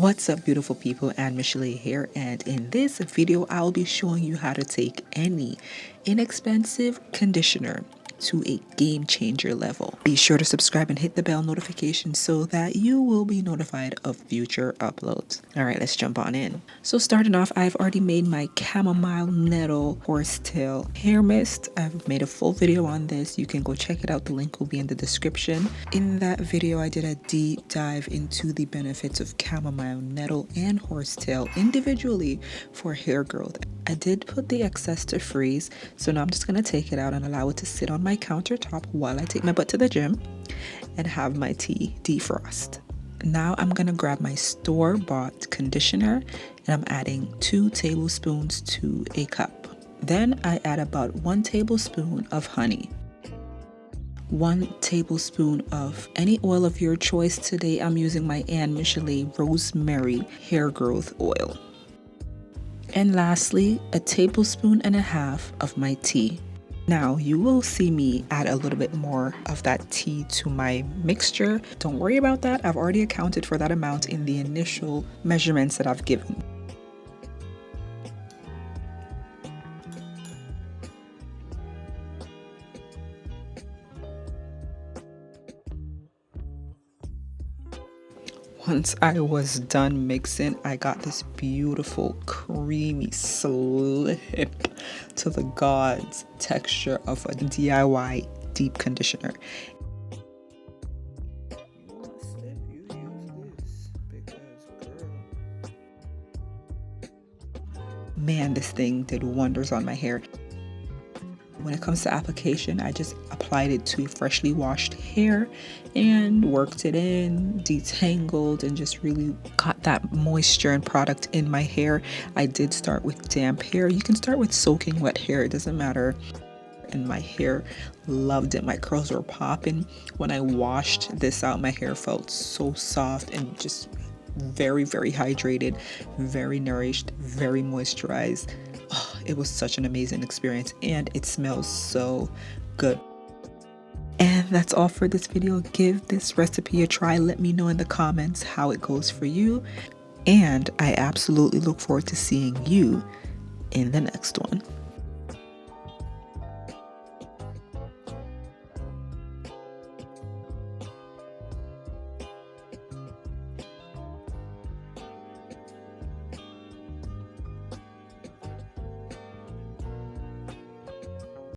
What's up, beautiful people, and Michelae here, and in this video I'll be showing you how to take any inexpensive conditioner to a game changer level. Be sure to subscribe and hit the bell notification so that you will be notified of future uploads. Alright, let's jump on in. So starting off, I've already made my chamomile nettle horsetail hair mist. I've made a full video on this. You can go check it out. The link will be in the description. In that video, I did a deep dive into the benefits of chamomile, nettle, and horsetail individually for hair growth. I did put the excess to freeze, so now I'm just going to take it out and allow it to sit on my countertop while I take my butt to the gym and have my tea defrost. Now I'm going to grab my store-bought conditioner and I'm adding 2 tablespoons to a cup. Then I add about 1 tablespoon of honey, 1 tablespoon of any oil of your choice. Today I'm using my Michelae Rosemary hair growth oil. And lastly, a tablespoon and a half of my tea. Now you will see me add a little bit more of that tea to my mixture. Don't worry about that. I've already accounted for that amount in the initial measurements that I've given. Once I was done mixing, I got this beautiful creamy slip to the gods texture of a DIY deep conditioner. Man, this thing did wonders on my hair. When it comes to application, I just applied it to freshly washed hair and worked it in, detangled, and just really got that moisture and product in my hair. I did start with damp hair. You can start with soaking wet hair, it doesn't matter. And my hair loved it. My curls were popping. When I washed this out, my hair felt so soft and just very, very hydrated, very nourished, very moisturized. Oh, it was such an amazing experience, and it smells so good. And that's all for this video. Give this recipe a try. Let me know in the comments how it goes for you, and I absolutely look forward to seeing you in the next one.